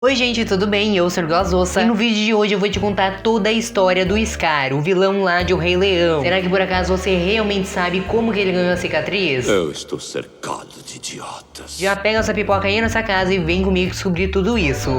Oi gente, tudo bem? Eu sou o Glazossa e no vídeo de hoje eu vou te contar toda a história do Scar, o vilão lá de O Rei Leão. Será que por acaso você realmente sabe como que ele ganhou a cicatriz? Eu estou cercado de idiotas. Já pega essa pipoca aí nessa casa e vem comigo descobrir tudo isso.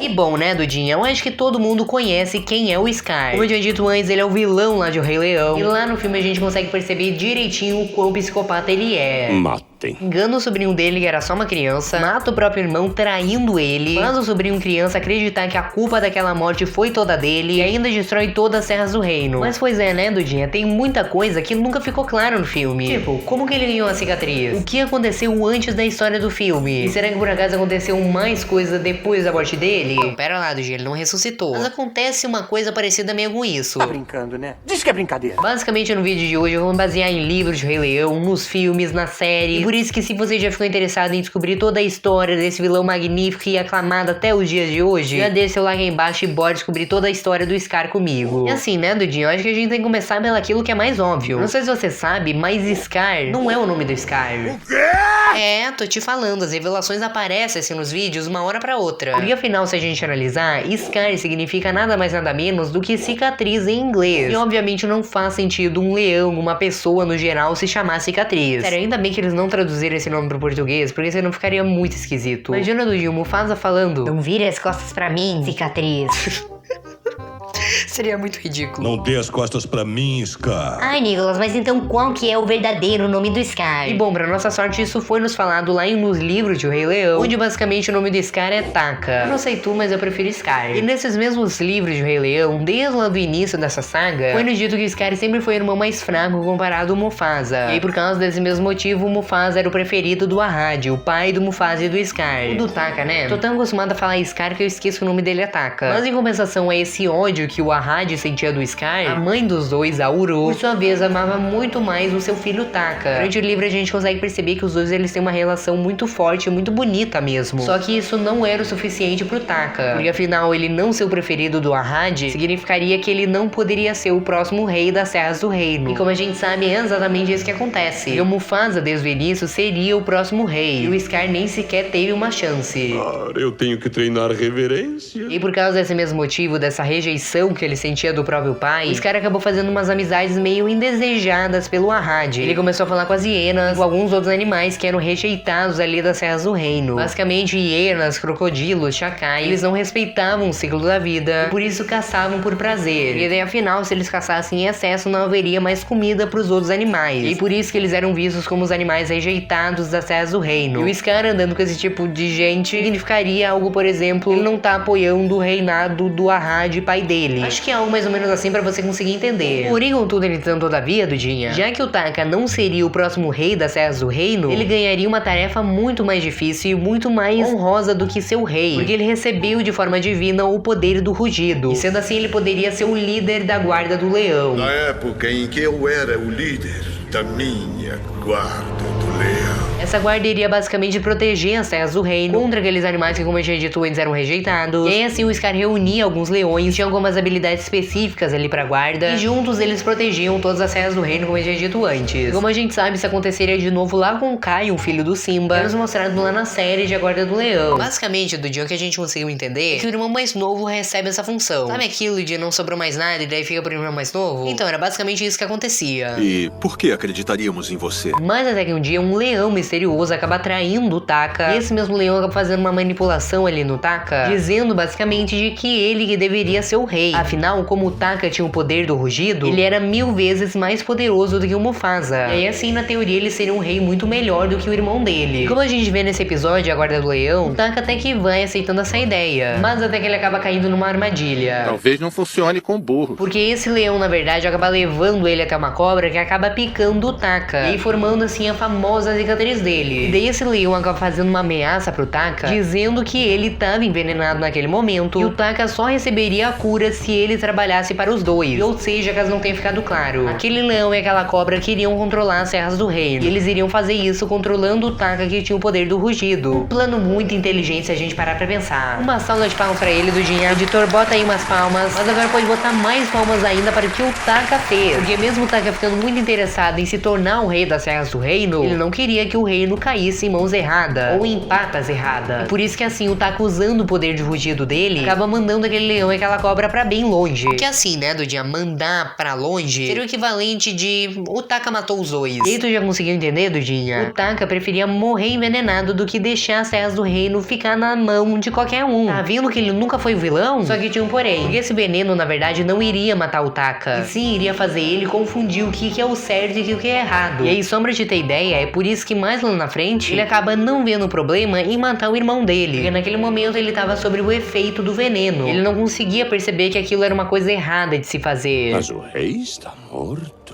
E bom, né, Dudinha? Eu acho que todo mundo conhece quem é o Scar. Como eu tinha dito antes, ele é o vilão lá de O Rei Leão. E lá no filme a gente consegue perceber direitinho o quão psicopata ele é. Matem. Engana o sobrinho dele, que era só uma criança, mata o próprio irmão traindo ele, faz o sobrinho criança acreditar que a culpa daquela morte foi toda dele e ainda destrói todas as serras do reino. Mas pois é, né, Dudinha? Tem muita coisa que nunca ficou claro no filme. Tipo, como que ele ganhou a cicatriz? O que aconteceu antes da história do filme? E será que por acaso aconteceu mais coisa depois da morte dele? Não, pera lá, Dudinha, ele não ressuscitou. Mas acontece uma coisa parecida meio com isso. Tá brincando, né? Diz que é brincadeira. Basicamente, no vídeo de hoje eu vou me basear em livros de Rei Leão, nos filmes, na série. E por isso que se você já ficou interessado em descobrir toda a história desse vilão magnífico e aclamado até os dias de hoje, já deixa seu like aí embaixo e bora descobrir toda a história do Scar comigo. E assim, né, Dudinho? Eu acho que a gente tem que começar pelaquilo que é mais óbvio. Não sei se você sabe, mas Scar não é o nome do Scar. O quê? É, tô te falando, as revelações aparecem assim nos vídeos uma hora pra outra. Porque afinal, se a gente analisar, Scar significa nada mais nada menos do que cicatriz em inglês. E obviamente não faz sentido um leão, uma pessoa no geral, se chamar cicatriz. Sério, ainda bem que eles não traduziram esse nome pro português, porque senão ficaria muito esquisito. Imagina do Gil Mufasa falando: "Não vire as costas pra mim, cicatriz." Seria muito ridículo. Não dê as costas pra mim, Scar. Ai, Nicholas, mas então qual que é o verdadeiro nome do Scar? E bom, pra nossa sorte, isso foi nos falado lá nos livros de O Rei Leão, onde basicamente o nome do Scar é Taka. Eu não sei tu, mas eu prefiro Scar. E nesses mesmos livros de O Rei Leão, desde lá do início dessa saga, foi nos dito que Scar sempre foi o irmão mais fraco comparado ao Mufasa. E aí, por causa desse mesmo motivo, o Mufasa era o preferido do Arrad, o pai do Mufasa e do Scar. O do Taka, né? Tô tão acostumado a falar Scar que eu esqueço que o nome dele é Taka. Mas em compensação a esse ódio que o Arrad sentia do Scar, a mãe dos dois, a Uru, por sua vez, amava muito mais o seu filho Taka. Durante o livro a gente consegue perceber que os dois eles têm uma relação muito forte e muito bonita mesmo. Só que isso não era o suficiente pro Taka, porque afinal ele não ser o preferido do Arrad significaria que ele não poderia ser o próximo rei das Serras do Reino. E como a gente sabe, é exatamente isso que acontece. E o Mufasa desde o início seria o próximo rei, e o Scar nem sequer teve uma chance. Eu tenho que treinar reverência. E por causa desse mesmo motivo, dessa rejeição que ele sentia do próprio pai, o Scar acabou fazendo umas amizades meio indesejadas pelo Arrad. Ele começou a falar com as hienas e com alguns outros animais que eram rejeitados ali das Serras do Reino. Basicamente, hienas, crocodilos, chacais, eles não respeitavam o ciclo da vida, e por isso caçavam por prazer. E daí, afinal, se eles caçassem em excesso, não haveria mais comida pros outros animais. E por isso que eles eram vistos como os animais rejeitados das Serras do Reino. E o Scar andando com esse tipo de gente significaria algo, por exemplo, ele não tá apoiando o reinado do Arrad, pai dele. Acho que é algo mais ou menos assim pra você conseguir entender. Porém, contudo, entretanto, todavia, Dudinha, já que o Taka não seria o próximo rei das Serras do Reino, ele ganharia uma tarefa muito mais difícil e muito mais honrosa do que ser o rei, porque ele recebeu de forma divina o poder do rugido, e sendo assim ele poderia ser o líder da guarda do leão. Na época em que eu era o líder da minha guarda do leão. Essa guarda iria basicamente proteger as terras do reino contra aqueles animais que, como eu tinha dito antes, eram rejeitados. E aí assim o Scar reunia alguns leões, tinha algumas habilidades específicas ali pra guarda, e juntos eles protegiam todas as terras do reino, como eu tinha dito antes. Como a gente sabe, isso aconteceria de novo lá com o Caio, o filho do Simba, que é nos mostrado lá na série de A Guarda do Leão. Basicamente, do dia que a gente conseguiu entender é que o irmão mais novo recebe essa função. Sabe aquilo de não sobrou mais nada e daí fica pro irmão mais novo? Então, era basicamente isso que acontecia. E por que acreditaríamos em você? Mas até que um dia um leão misterioso acaba traindo o Taka, e esse mesmo leão acaba fazendo uma manipulação ali no Taka, dizendo basicamente de que ele que deveria ser o rei. Afinal, como o Taka tinha o poder do rugido, ele era 1000 vezes mais poderoso do que o Mufasa. E aí assim, na teoria, ele seria um rei muito melhor do que o irmão dele. E como a gente vê nesse episódio, A Guarda do Leão, o Taka até que vai aceitando essa ideia, mas até que ele acaba caindo numa armadilha. Talvez não funcione com burro. Porque esse leão, na verdade, acaba levando ele até uma cobra que acaba picando o Taka, e formando assim a famosa cicatriz dele. E daí esse leão acaba fazendo uma ameaça pro Taka, dizendo que ele estava envenenado naquele momento e o Taka só receberia a cura se ele trabalhasse para os dois. Ou seja, caso não tenha ficado claro, aquele leão e aquela cobra queriam controlar as serras do reino. E eles iriam fazer isso controlando o Taka, que tinha o poder do rugido. Um plano muito inteligente se a gente parar pra pensar. Uma salva de palmas pra ele, Dudinha. Editor, bota aí umas palmas, mas agora pode botar mais palmas ainda para o que o Taka fez. Porque mesmo o Taka ficando muito interessado em se tornar o rei das serras do reino, ele não queria que o reino caísse em mãos erradas ou em patas erradas. E por isso que assim, o Taka, usando o poder de rugido dele, acaba mandando aquele leão e aquela cobra pra bem longe. Porque assim, né, Dudinha, mandar pra longe seria o equivalente de o Taka matou os dois. E aí tu já conseguiu entender, Dudinha? O Taka preferia morrer envenenado do que deixar as serras do reino ficar na mão de qualquer um. Tá vendo que ele nunca foi vilão? Só que tinha um porém. Porque esse veneno, na verdade, não iria matar o Taka, e sim iria fazer ele confundir o que é o certo e o que é errado. E aí, só pra te ter ideia, é por isso que mais lá na frente, ele acaba não vendo problema em matar o irmão dele. Porque naquele momento ele tava sobre o efeito do veneno. Ele não conseguia perceber que aquilo era uma coisa errada de se fazer. Mas o rei está morto.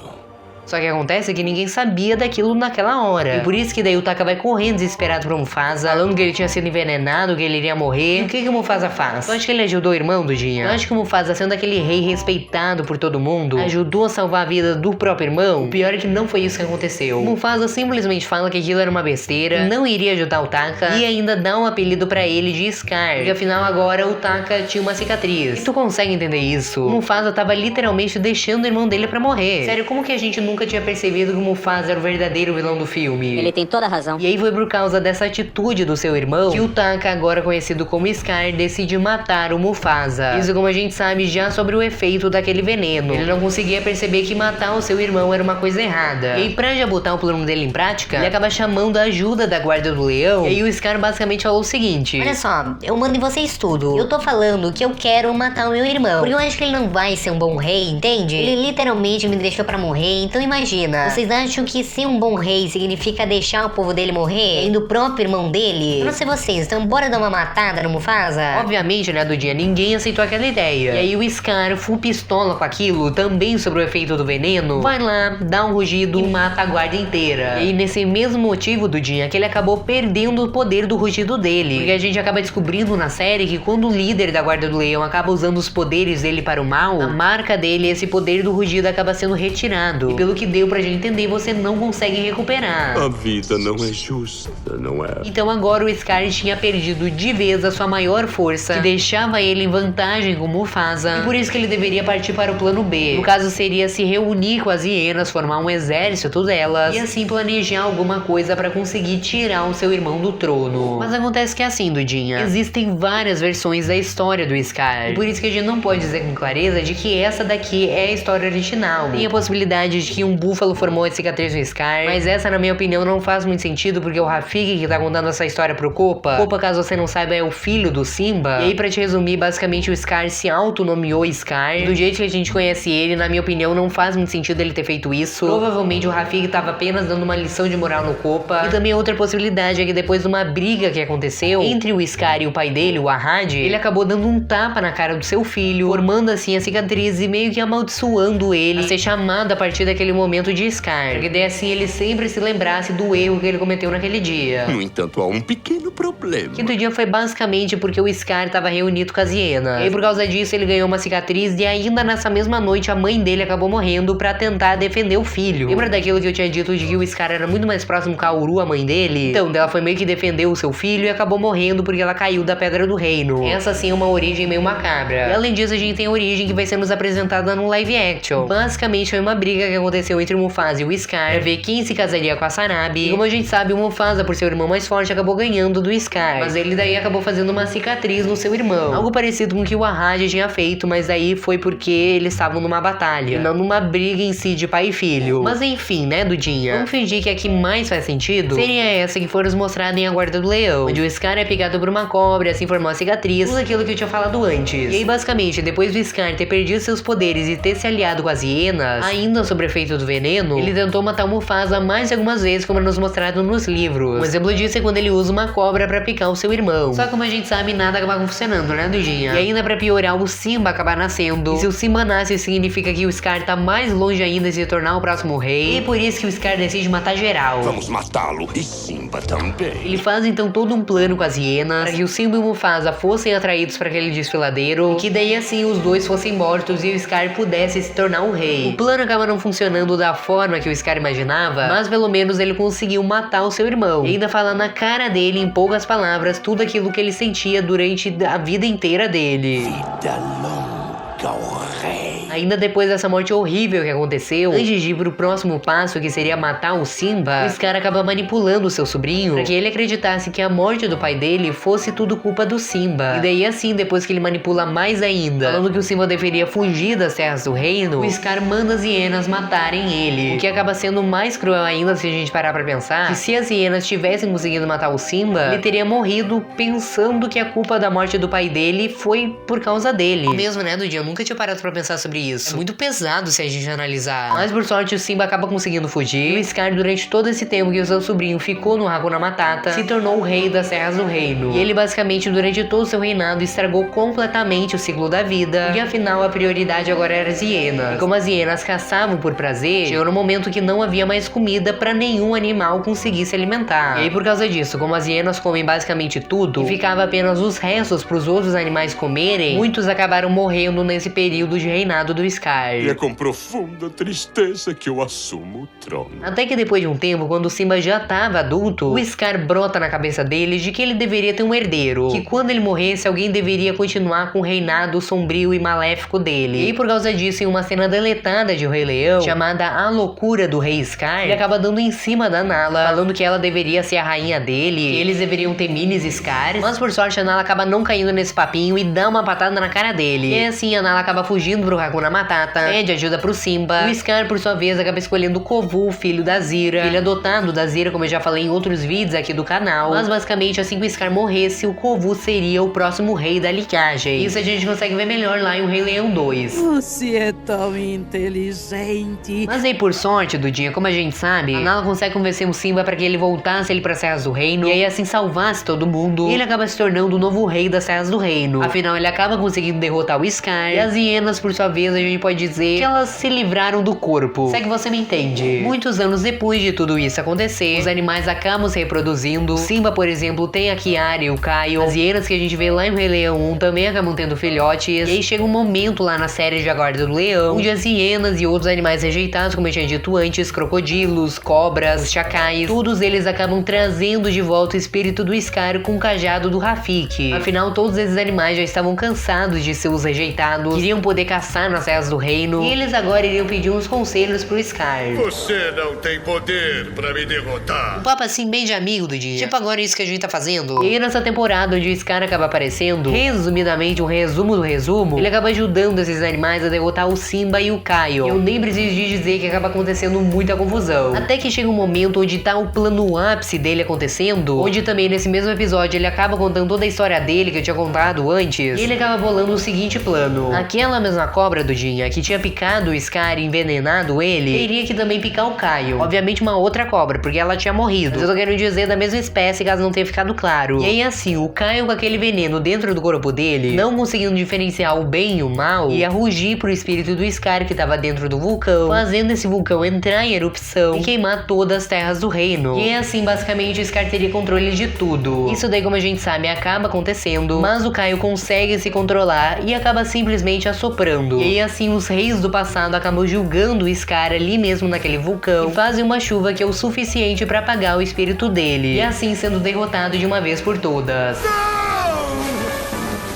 Só que acontece que ninguém sabia daquilo naquela hora. E por isso que daí o Taka vai correndo desesperado pra Mufasa, falando que ele tinha sido envenenado, que ele iria morrer. E o que o Mufasa faz? Tu acha que ele ajudou o irmão, Dudinha? Tu acha que o Mufasa, sendo aquele rei respeitado por todo mundo, ajudou a salvar a vida do próprio irmão? O pior é que não foi isso que aconteceu. O Mufasa simplesmente fala que aquilo era uma besteira, não iria ajudar o Taka e ainda dá um apelido pra ele de Scar. Porque afinal agora o Taka tinha uma cicatriz. E tu consegue entender isso? O Mufasa tava literalmente deixando o irmão dele pra morrer. Sério, como que a gente nunca tinha percebido que o Mufasa era o verdadeiro vilão do filme? Ele tem toda a razão. E aí foi por causa dessa atitude do seu irmão que o Taka, agora conhecido como Scar, decide matar o Mufasa. Isso, como a gente sabe, já sobre o efeito daquele veneno. Ele não conseguia perceber que matar o seu irmão era uma coisa errada. E aí, pra já botar o plano dele em prática, ele acaba chamando a ajuda da Guarda do Leão. E aí o Scar basicamente falou o seguinte: Olha só, eu mando em vocês tudo. Eu tô falando que eu quero matar o meu irmão, porque eu acho que ele não vai ser um bom rei, entende? Ele literalmente me deixou pra morrer, então imagina. Vocês acham que ser um bom rei significa deixar o povo dele morrer? E do próprio irmão dele? Eu não sei vocês, então bora dar uma matada no Mufasa? Obviamente, né, Dudinha, ninguém aceitou aquela ideia. E aí o Scar, full pistola com aquilo, também sobre o efeito do veneno, vai lá, dá um rugido e mata a guarda inteira. E aí, nesse mesmo motivo, Dudinha, que ele acabou perdendo o poder do rugido dele. Porque a gente acaba descobrindo na série que quando o líder da Guarda do Leão acaba usando os poderes dele para o mal, a marca dele, esse poder do rugido, acaba sendo retirado. E pelo que deu pra gente entender, você não consegue recuperar. A vida não é justa, não é? Então agora o Scar tinha perdido de vez a sua maior força, que deixava ele em vantagem com Mufasa, e por isso que ele deveria partir para o plano B. No caso, seria se reunir com as hienas, formar um exército delas, e assim planejar alguma coisa para conseguir tirar o seu irmão do trono. Mas acontece que é assim, Dudinha, existem várias versões da história do Scar, e por isso que a gente não pode dizer com clareza de que essa daqui é a história original. Tem a possibilidade de que um búfalo formou a cicatriz no Scar, mas essa, na minha opinião, não faz muito sentido, porque o Rafiki que tá contando essa história pro Kopa, caso você não saiba, é o filho do Simba. E aí, pra te resumir, basicamente o Scar se autonomeou Scar. Do jeito que a gente conhece ele, na minha opinião, não faz muito sentido ele ter feito isso. Provavelmente o Rafiki tava apenas dando uma lição de moral no Kopa. E também outra possibilidade é que depois de uma briga que aconteceu entre o Scar e o pai dele, o Ahad, ele acabou dando um tapa na cara do seu filho, formando assim a cicatriz e meio que amaldiçoando ele a ser chamado a partir daquele momento de Scar. Porque daí assim ele sempre se lembrasse do erro que ele cometeu naquele dia. No entanto, há um pequeno problema. Quinto dia foi basicamente porque o Scar estava reunido com as hienas. E por causa disso ele ganhou uma cicatriz e ainda nessa mesma noite a mãe dele acabou morrendo pra tentar defender o filho. Lembra daquilo que eu tinha dito de que o Scar era muito mais próximo com a Uru, a mãe dele? Então, ela foi meio que defender o seu filho e acabou morrendo porque ela caiu da Pedra do Reino. Essa sim é uma origem meio macabra. E além disso, a gente tem a origem que vai ser nos apresentada no live action. Basicamente foi uma briga que aconteceu entre o Mufasa e o Scar pra ver quem se casaria com a Sarabi. E como a gente sabe, o Mufasa, por ser o irmão mais forte, acabou ganhando do Scar. Mas ele daí acabou fazendo uma cicatriz no seu irmão. Algo parecido com o que o Ahad tinha feito, mas daí foi porque eles estavam numa batalha, e não numa briga em si de pai e filho. Mas enfim, né, Dudinha? Vamos fingir que a que mais faz sentido seria essa que foi nos mostrada em A Guarda do Leão, onde o Scar é picado por uma cobra, assim formou a cicatriz, tudo aquilo que eu tinha falado antes. E aí, basicamente, depois do Scar ter perdido seus poderes e ter se aliado com as hienas, ainda sobre o efeito efeito do veneno, ele tentou matar o Mufasa mais algumas vezes, como é nos mostrado nos livros. Um exemplo disso é quando ele usa uma cobra pra picar o seu irmão. Só que como a gente sabe, nada acaba funcionando, né, Dudinha? E ainda pra piorar, o Simba acaba nascendo. E se o Simba nasce, significa que o Scar tá mais longe ainda de se tornar o próximo rei. E é por isso que o Scar decide matar geral. Vamos matá-lo e Simba também. Ele faz então todo um plano com as hienas para que o Simba e o Mufasa fossem atraídos para aquele desfiladeiro, e que daí assim os dois fossem mortos e o Scar pudesse se tornar um rei. O plano acaba não funcionando da forma que o Scar imaginava, mas pelo menos ele conseguiu matar o seu irmão e ainda falar na cara dele, em poucas palavras, tudo aquilo que ele sentia durante a vida inteira dele. Vida longa ao rei. Ainda depois dessa morte horrível que aconteceu, antes de ir pro próximo passo, que seria matar o Simba, o Scar acaba manipulando o seu sobrinho para que ele acreditasse que a morte do pai dele fosse tudo culpa do Simba. E daí assim, depois que ele manipula mais ainda, falando que o Simba deveria fugir das terras do reino, o Scar manda as hienas matarem ele. O que acaba sendo mais cruel ainda se a gente parar pra pensar, que se as hienas tivessem conseguido matar o Simba, ele teria morrido pensando que a culpa da morte do pai dele foi por causa dele. Mesmo, né, Dudinha? Eu nunca tinha parado pra pensar sobre isso. É muito pesado se a gente analisar. Mas por sorte o Simba acaba conseguindo fugir. E o Scar, durante todo esse tempo que o seu sobrinho ficou no Hakuna Matata, se tornou o rei das terras do reino. E ele basicamente, durante todo o seu reinado, estragou completamente o ciclo da vida. E afinal a prioridade agora era as hienas. E como as hienas caçavam por prazer, chegou no momento que não havia mais comida pra nenhum animal conseguir se alimentar. E aí por causa disso, como as hienas comem basicamente tudo, e ficava apenas os restos pros outros animais comerem, muitos acabaram morrendo nesse período de reinado do Scar. E é com profunda tristeza que eu assumo o trono. Até que depois de um tempo, quando o Simba já estava adulto, o Scar brota na cabeça dele de que ele deveria ter um herdeiro, que quando ele morresse, alguém deveria continuar com o reinado sombrio e maléfico dele. E por causa disso, em uma cena deletada de O Rei Leão, chamada A Loucura do Rei Scar, ele acaba dando em cima da Nala, falando que ela deveria ser a rainha dele, que eles deveriam ter minis Scars, mas por sorte a Nala acaba não caindo nesse papinho e dá uma patada na cara dele. E assim a Nala acaba fugindo pro Hakuna Matata, pede ajuda pro Simba. O Scar, por sua vez, acaba escolhendo o Kovu, filho da Zira, filho adotado da Zira, como eu já falei em outros vídeos aqui do canal. Mas basicamente, assim que o Scar morresse, o Kovu seria o próximo rei da linhagem. Isso a gente consegue ver melhor lá em O Rei Leão 2. Você é tão inteligente. Mas aí, por sorte, Dudinha, como a gente sabe, a Nala consegue convencer o Simba para que ele voltasse ele para as Terras do Reino, e aí assim salvasse todo mundo. E ele acaba se tornando o novo rei das Terras do Reino. Afinal, ele acaba conseguindo derrotar o Scar. E as hienas, por sua vez, a gente pode dizer que elas se livraram do corpo. Se é que você me entende. Muitos anos depois de tudo isso acontecer, os animais acabam se reproduzindo. Simba, por exemplo, tem a Kiara e o Kaio. As hienas que a gente vê lá em O Rei Leão 1 também acabam tendo filhotes. E aí chega um momento lá na série de A Guarda do Leão, onde as hienas e outros animais rejeitados, como eu tinha dito antes, crocodilos, cobras, os chacais, todos eles acabam trazendo de volta o espírito do Scar com o cajado do Rafiki. Afinal, todos esses animais já estavam cansados de ser os rejeitados, queriam poder caçar nas terras do reino, e eles agora iriam pedir uns conselhos pro Scar. Você não tem poder pra me derrotar. Um papo assim bem de amigo do dia. Tipo agora isso que a gente tá fazendo. E aí nessa temporada onde o Scar acaba aparecendo, resumidamente um resumo do resumo, ele acaba ajudando esses animais a derrotar o Simba e o Kaio. Eu nem preciso de dizer que acaba acontecendo muita confusão. Até que chega um momento onde tá o plano ápice dele acontecendo, onde também nesse mesmo episódio ele acaba contando toda a história dele que eu tinha contado antes, e ele acaba bolando o seguinte plano. Aquela mesma cobra do Dinha que tinha picado o Scar e envenenado ele, teria que também picar o Kaio. Obviamente uma outra cobra, porque ela tinha morrido. Mas eu tô querendo dizer da mesma espécie, caso não tenha ficado claro. E aí assim, o Kaio com aquele veneno dentro do corpo dele, não conseguindo diferenciar o bem e o mal, ia rugir pro espírito do Scar que tava dentro do vulcão, fazendo esse vulcão entrar em erupção e queimar todas as terras do reino. E assim, basicamente, o Scar teria controle de tudo. Isso daí, como a gente sabe, acaba acontecendo, mas o Kaio consegue se controlar e acaba simplesmente assoprando. E aí assim, os reis do passado acabam julgando o Scar ali mesmo naquele vulcão e fazem uma chuva que é o suficiente pra apagar o espírito dele, e assim sendo derrotado de uma vez por todas.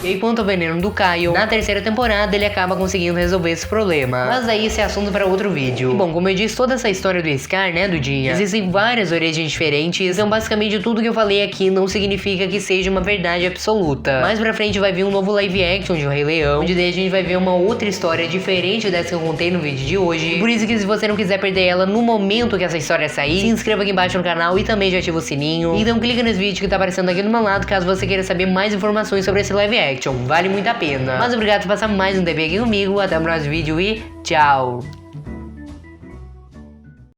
E aí, quanto ao veneno do Kaio, na terceira temporada ele acaba conseguindo resolver esse problema. Mas aí esse é assunto para outro vídeo. E bom, como eu disse, toda essa história do Scar, né, Dudinha, existem várias origens diferentes, então basicamente tudo que eu falei aqui não significa que seja uma verdade absoluta. Mais pra frente vai vir um novo live action de O Rei Leão, onde daí a gente vai ver uma outra história diferente dessa que eu contei no vídeo de hoje. Por isso que se você não quiser perder ela no momento que essa história sair, se inscreva aqui embaixo no canal e também já ativa o sininho. Então clica nesse vídeo que tá aparecendo aqui do meu lado caso você queira saber mais informações sobre esse live action. Vale muito a pena. Mas obrigado por passar mais um tempo aqui comigo. Até o próximo vídeo e tchau!